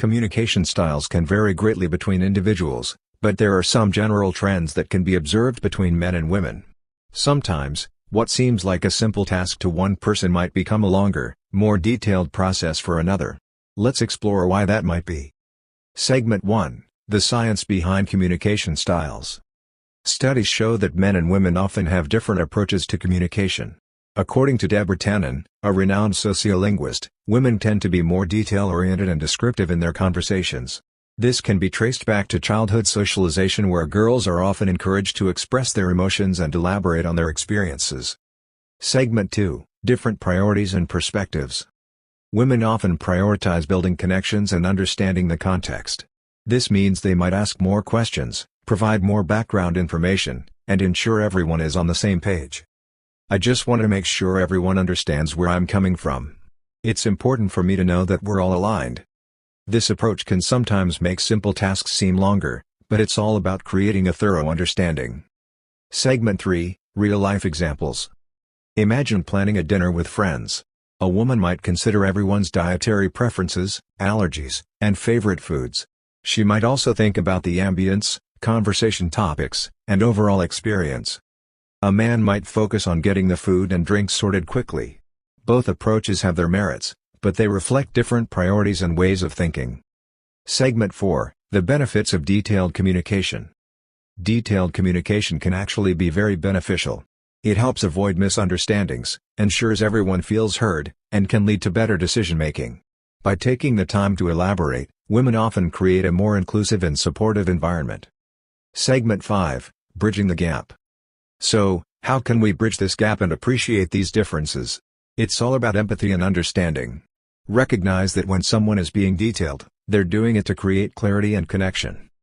Communication styles can vary greatly between individuals, but there are some general trends that can be observed between men and women. Sometimes, what seems like a simple task to one person might become a longer, more detailed process for another. Let's explore why that might be. Segment 1: The science behind communication styles. Studies show that men and women often have different approaches to communication. According to Deborah Tannen, a renowned sociolinguist, women tend to be more detail-oriented and descriptive in their conversations. This can be traced back to childhood socialization, where girls are often encouraged to express their emotions and elaborate on their experiences. Segment 2: Different priorities and perspectives. Women often prioritize building connections and understanding the context. This means they might ask more questions, provide more background information, and ensure everyone is on the same page. "I just want to make sure everyone understands where I'm coming from. It's important for me to know that we're all aligned." This approach can sometimes make simple tasks seem longer, but it's all about creating a thorough understanding. Segment 3: Real-life examples. Imagine planning a dinner with friends. A woman might consider everyone's dietary preferences, allergies, and favorite foods. She might also think about the ambience, conversation topics, and overall experience. A man might focus on getting the food and drinks sorted quickly. Both approaches have their merits, but they reflect different priorities and ways of thinking. Segment 4: The benefits of detailed communication. Detailed communication can actually be very beneficial. It helps avoid misunderstandings, ensures everyone feels heard, and can lead to better decision-making. By taking the time to elaborate, women often create a more inclusive and supportive environment. Segment 5: Bridging the gap. So, how can we bridge this gap and appreciate these differences? It's all about empathy and understanding. Recognize that when someone is being detailed, they're doing it to create clarity and connection.